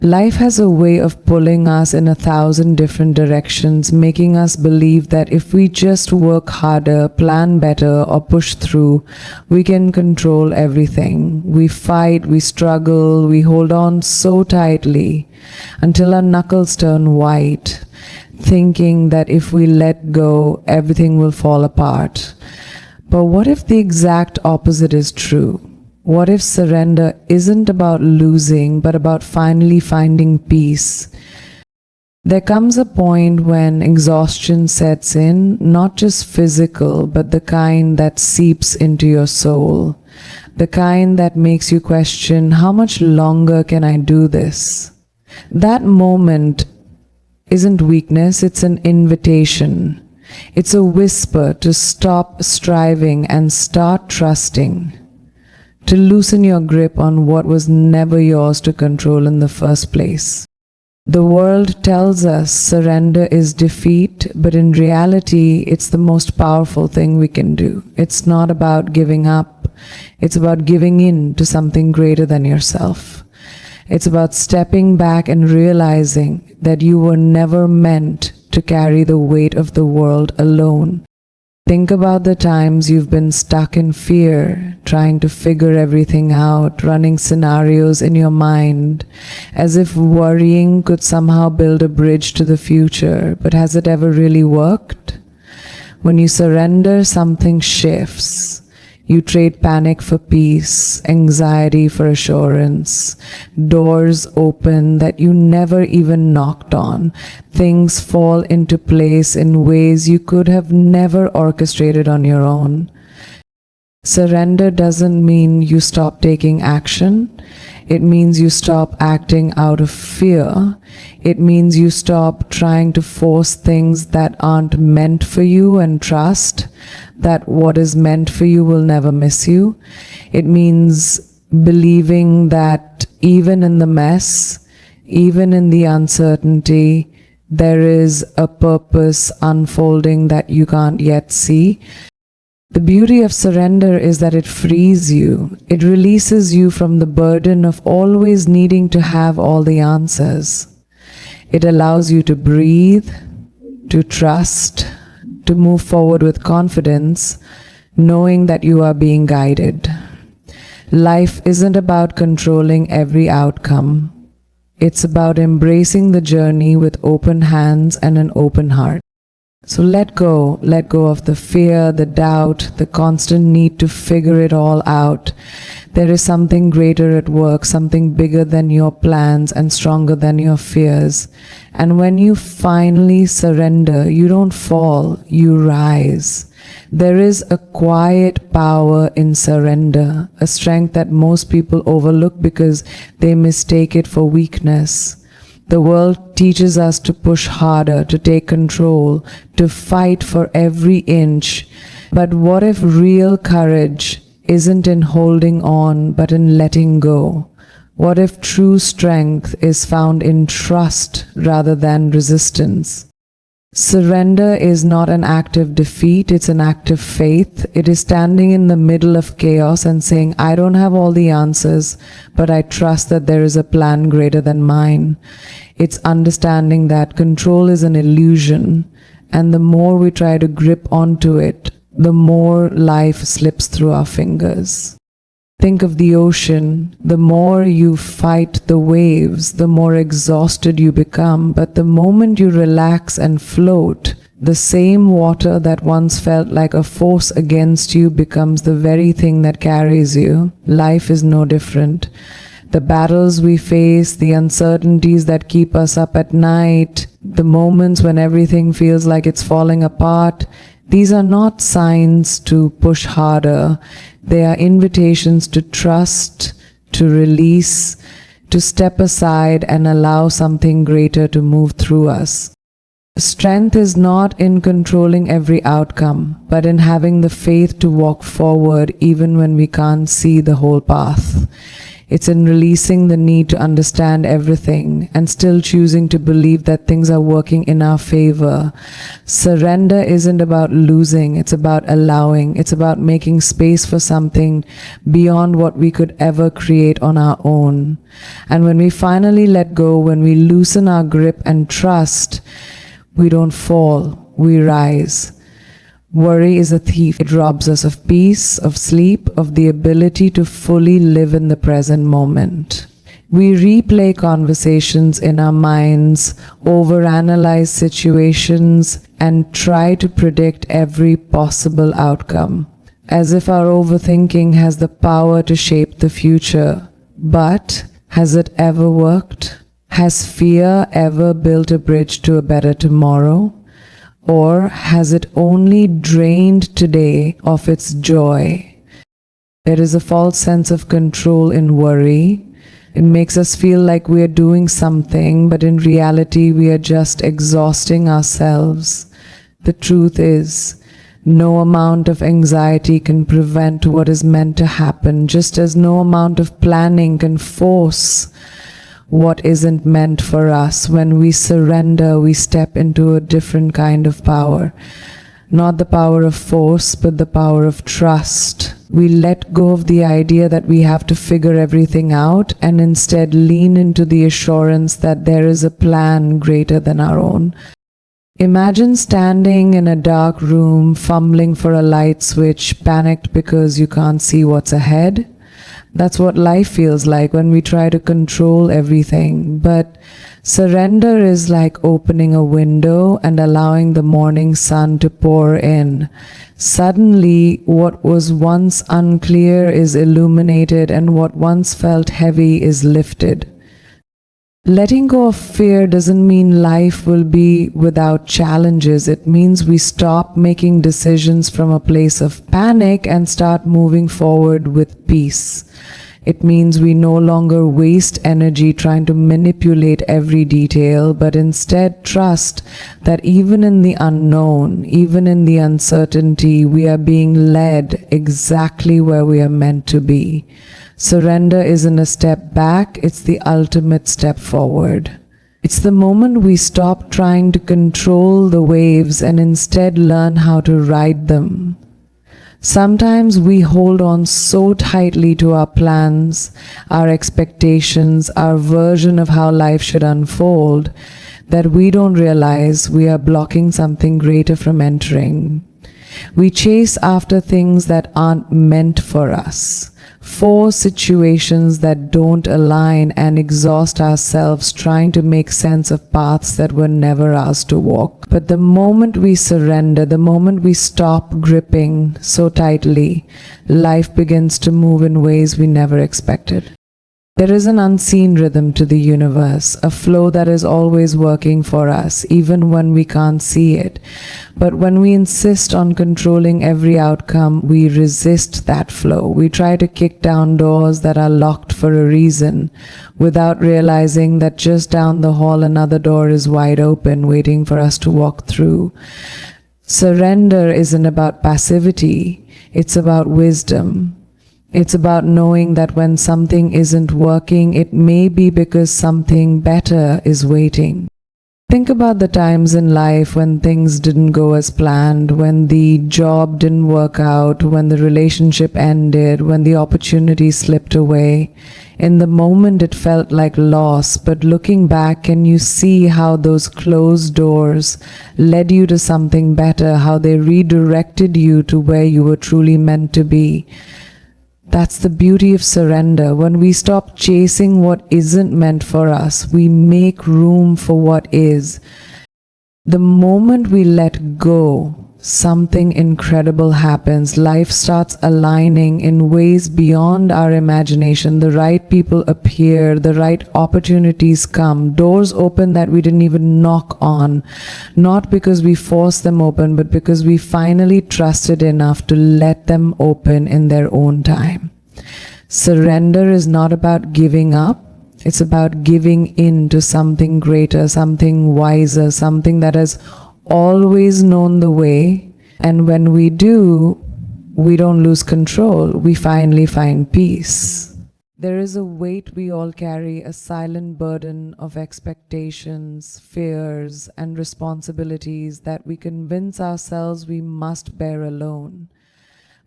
Life has a way of pulling us in 1,000 different directions, making us believe that if we just work harder, plan better, or push through, we can control everything. We fight, we struggle, we hold on so tightly until our knuckles turn white, thinking that if we let go, everything will fall apart. But what if the exact opposite is true? What if surrender isn't about losing, but about finally finding peace? There comes a point when exhaustion sets in, not just physical, but the kind that seeps into your soul. The kind that makes you question, how much longer can I do this? That moment isn't weakness, it's an invitation. It's a whisper to stop striving and start trusting. To loosen your grip on what was never yours to control in the first place. The world tells us surrender is defeat, but in reality, it's the most powerful thing we can do. It's not about giving up. It's about giving in to something greater than yourself. It's about stepping back and realizing that you were never meant to carry the weight of the world alone. Think about the times you've been stuck in fear, trying to figure everything out, running scenarios in your mind, as if worrying could somehow build a bridge to the future. But has it ever really worked? When you surrender, something shifts. You trade panic for peace, anxiety for assurance. Doors open that you never even knocked on. Things fall into place in ways you could have never orchestrated on your own. Surrender doesn't mean you stop taking action. It means you stop acting out of fear. It means you stop trying to force things that aren't meant for you and trust that what is meant for you will never miss you. It means believing that even in the mess, even in the uncertainty, there is a purpose unfolding that you can't yet see. The beauty of surrender is that it frees you. It releases you from the burden of always needing to have all the answers. It allows you to breathe, to trust, to move forward with confidence, knowing that you are being guided. Life isn't about controlling every outcome. It's about embracing the journey with open hands and an open heart. So let go of the fear, the doubt, the constant need to figure it all out. There is something greater at work, something bigger than your plans and stronger than your fears. And when you finally surrender, you don't fall, you rise. There is a quiet power in surrender, a strength that most people overlook because they mistake it for weakness. The world teaches us to push harder, to take control, to fight for every inch. But what if real courage isn't in holding on, but in letting go? What if true strength is found in trust rather than resistance? Surrender is not an act of defeat, it's an act of faith. It is standing in the middle of chaos and saying, I don't have all the answers, but I trust that there is a plan greater than mine. It's understanding that control is an illusion, and the more we try to grip onto it, the more life slips through our fingers. Think of the ocean. The more you fight the waves, the more exhausted you become. But the moment you relax and float, the same water that once felt like a force against you becomes the very thing that carries you. Life is no different. The battles we face, the uncertainties that keep us up at night, the moments when everything feels like it's falling apart, these are not signs to push harder. They are invitations to trust, to release, to step aside and allow something greater to move through us. Strength is not in controlling every outcome, but in having the faith to walk forward even when we can't see the whole path. It's in releasing the need to understand everything and still choosing to believe that things are working in our favor. Surrender isn't about losing, it's about allowing. It's about making space for something beyond what we could ever create on our own. And when we finally let go, when we loosen our grip and trust, we don't fall, we rise. Worry is a thief. It robs us of peace, of sleep, of the ability to fully live in the present moment. We replay conversations in our minds, overanalyze situations, and try to predict every possible outcome, as if our overthinking has the power to shape the future. But has it ever worked? Has fear ever built a bridge to a better tomorrow? Or has it only drained today of its joy? There is a false sense of control in worry. It makes us feel like we are doing something, but in reality we are just exhausting ourselves. The truth is, no amount of anxiety can prevent what is meant to happen, just as no amount of planning can force what isn't meant for us. When we surrender, we step into a different kind of power. Not the power of force, but the power of trust. We let go of the idea that we have to figure everything out and instead lean into the assurance that there is a plan greater than our own. Imagine standing in a dark room, fumbling for a light switch, panicked because you can't see what's ahead. That's what life feels like when we try to control everything. But surrender is like opening a window and allowing the morning sun to pour in. Suddenly, what was once unclear is illuminated, and what once felt heavy is lifted. Letting go of fear doesn't mean life will be without challenges. It means we stop making decisions from a place of panic and start moving forward with peace. It means we no longer waste energy trying to manipulate every detail, but instead trust that even in the unknown, even in the uncertainty, we are being led exactly where we are meant to be. Surrender isn't a step back, it's the ultimate step forward. It's the moment we stop trying to control the waves and instead learn how to ride them. Sometimes we hold on so tightly to our plans, our expectations, our version of how life should unfold, that we don't realize we are blocking something greater from entering. We chase after things that aren't meant for us, force situations that don't align, and exhaust ourselves trying to make sense of paths that were never ours to walk. But the moment we surrender, the moment we stop gripping so tightly, life begins to move in ways we never expected. There is an unseen rhythm to the universe, a flow that is always working for us, even when we can't see it. But when we insist on controlling every outcome, we resist that flow. We try to kick down doors that are locked for a reason, without realizing that just down the hall another door is wide open, waiting for us to walk through. Surrender isn't about passivity, it's about wisdom. It's about knowing that when something isn't working, it may be because something better is waiting. Think about the times in life when things didn't go as planned, when the job didn't work out, when the relationship ended, when the opportunity slipped away. In the moment it felt like loss, but looking back, can you see how those closed doors led you to something better, how they redirected you to where you were truly meant to be? That's the beauty of surrender. When we stop chasing what isn't meant for us, we make room for what is. The moment we let go, something incredible happens. Life starts aligning in ways beyond our imagination. The right people appear, the right opportunities come, doors open that we didn't even knock on, not because we forced them open, but because we finally trusted enough to let them open in their own time. Surrender is not about giving up. It's about giving in to something greater, something wiser, something that has always known the way. And when we do, we don't lose control. We finally find peace. There is a weight we all carry, a silent burden of expectations, fears, and responsibilities that we convince ourselves we must bear alone.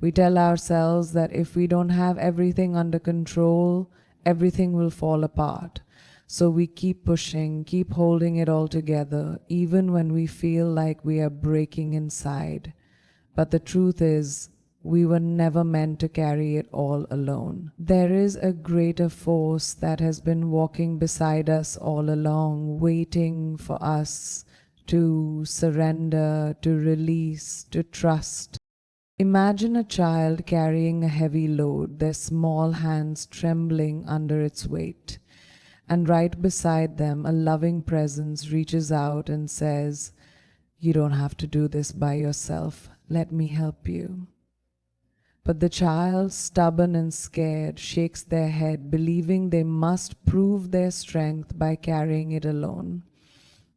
We tell ourselves that if we don't have everything under control, everything will fall apart. So we keep pushing, keep holding it all together, even when we feel like we are breaking inside. But the truth is, we were never meant to carry it all alone. There is a greater force that has been walking beside us all along, waiting for us to surrender, to release, to trust. Imagine a child carrying a heavy load, their small hands trembling under its weight. And right beside them, a loving presence reaches out and says, "You don't have to do this by yourself. Let me help you." But the child, stubborn and scared, shakes their head, believing they must prove their strength by carrying it alone.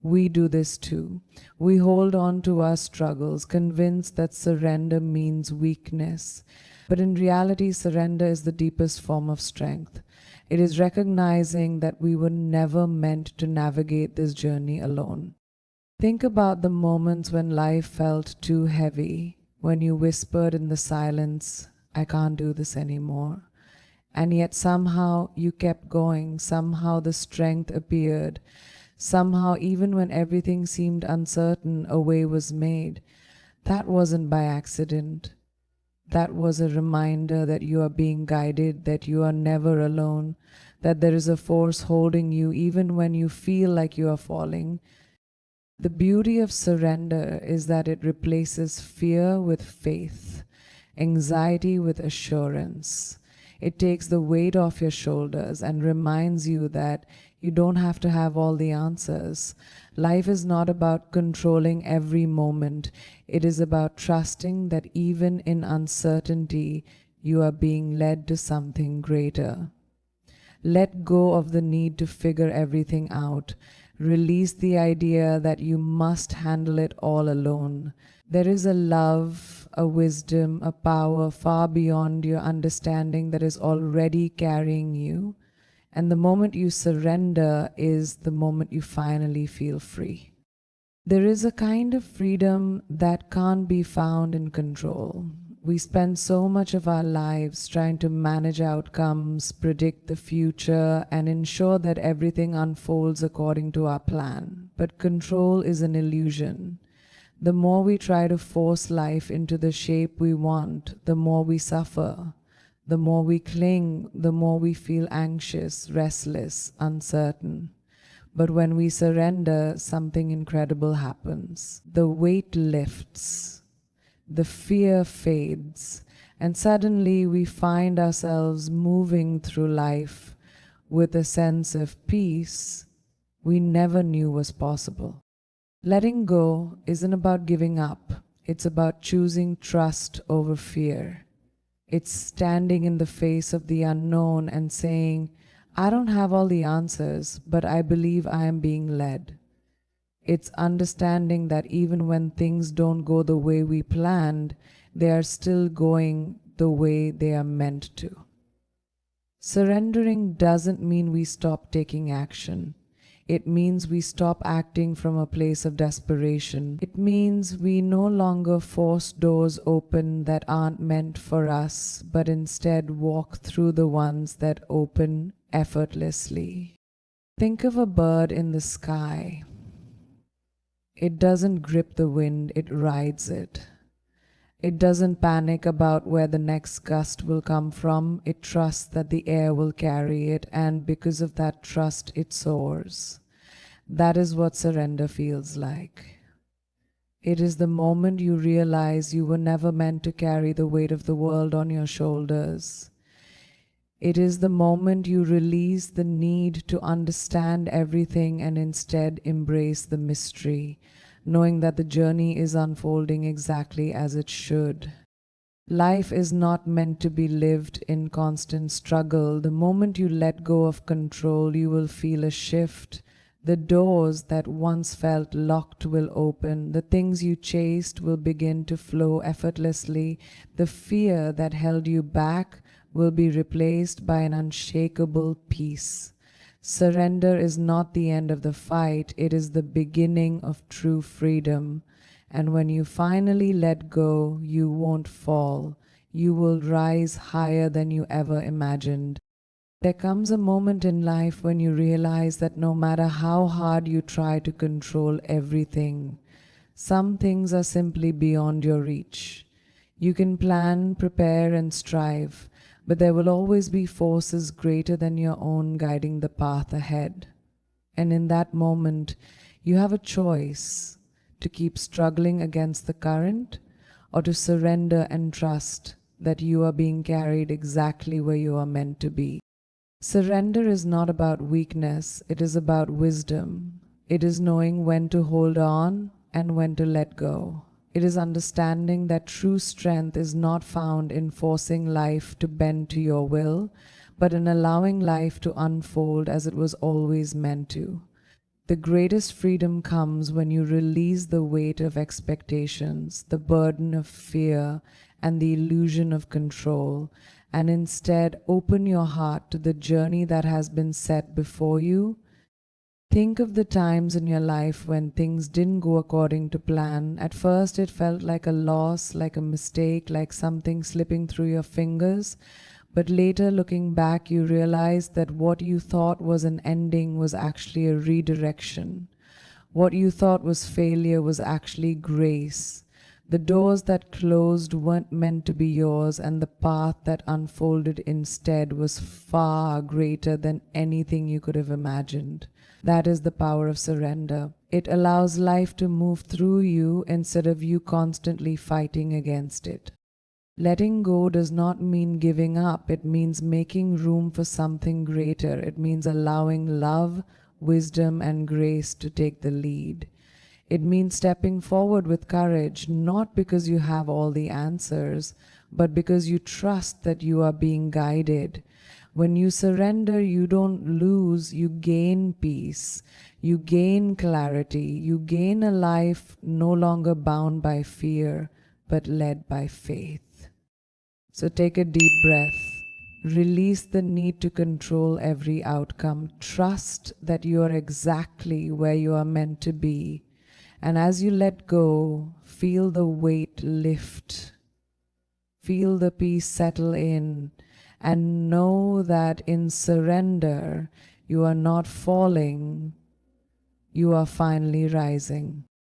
We do this too. We hold on to our struggles, convinced that surrender means weakness. But in reality, surrender is the deepest form of strength. It is recognizing that we were never meant to navigate this journey alone. Think about the moments when life felt too heavy, when you whispered in the silence, "I can't do this anymore." And yet somehow you kept going, somehow the strength appeared. Somehow, even when everything seemed uncertain, a way was made. That wasn't by accident. That was a reminder that you are being guided, that you are never alone, that there is a force holding you even when you feel like you are falling. The beauty of surrender is that it replaces fear with faith, anxiety with assurance. It takes the weight off your shoulders and reminds you that you don't have to have all the answers. Life is not about controlling every moment. It is about trusting that even in uncertainty, you are being led to something greater. Let go of the need to figure everything out. Release the idea that you must handle it all alone. There is a love, a wisdom, a power far beyond your understanding that is already carrying you. And the moment you surrender is the moment you finally feel free. There is a kind of freedom that can't be found in control. We spend so much of our lives trying to manage outcomes, predict the future, and ensure that everything unfolds according to our plan. But control is an illusion. The more we try to force life into the shape we want, the more we suffer. The more we cling, the more we feel anxious, restless, uncertain. But when we surrender, something incredible happens. The weight lifts, the fear fades, and suddenly we find ourselves moving through life with a sense of peace we never knew was possible. Letting go isn't about giving up, it's about choosing trust over fear. It's standing in the face of the unknown and saying, "I don't have all the answers, but I believe I am being led." It's understanding that even when things don't go the way we planned, they are still going the way they are meant to. Surrendering doesn't mean we stop taking action. It means we stop acting from a place of desperation. It means we no longer force doors open that aren't meant for us, but instead walk through the ones that open effortlessly. Think of a bird in the sky. It doesn't grip the wind, it rides it. It doesn't panic about where the next gust will come from. It trusts that the air will carry it, and because of that trust, it soars. That is what surrender feels like. It is the moment you realize you were never meant to carry the weight of the world on your shoulders. It is the moment you release the need to understand everything and instead embrace the mystery, knowing that the journey is unfolding exactly as it should. Life is not meant to be lived in constant struggle. The moment you let go of control, you will feel a shift. The doors that once felt locked will open. The things you chased will begin to flow effortlessly. The fear that held you back will be replaced by an unshakable peace. Surrender is not the end of the fight, it is the beginning of true freedom. And when you finally let go, you won't fall. You will rise higher than you ever imagined. There comes a moment in life when you realize that no matter how hard you try to control everything, some things are simply beyond your reach. You can plan, prepare, and strive, but there will always be forces greater than your own guiding the path ahead. And in that moment, you have a choice to keep struggling against the current or to surrender and trust that you are being carried exactly where you are meant to be. Surrender is not about weakness, it is about wisdom. It is knowing when to hold on and when to let go. It is understanding that true strength is not found in forcing life to bend to your will, but in allowing life to unfold as it was always meant to. The greatest freedom comes when you release the weight of expectations, the burden of fear, and the illusion of control, and instead open your heart to the journey that has been set before you. Think of the times in your life when things didn't go according to plan. At first, it felt like a loss, like a mistake, like something slipping through your fingers. But later, looking back, you realized that what you thought was an ending was actually a redirection. What you thought was failure was actually grace. The doors that closed weren't meant to be yours, and the path that unfolded instead was far greater than anything you could have imagined. That is the power of surrender. It allows life to move through you instead of you constantly fighting against it. Letting go does not mean giving up. It means making room for something greater. It means allowing love, wisdom, and grace to take the lead. It means stepping forward with courage, not because you have all the answers, but because you trust that you are being guided. When you surrender, you don't lose, you gain peace, you gain clarity, you gain a life no longer bound by fear, but led by faith. So take a deep breath. Release the need to control every outcome. Trust that you are exactly where you are meant to be. And as you let go, feel the weight lift. Feel the peace settle in. And know that in surrender, you are not falling, you are finally rising.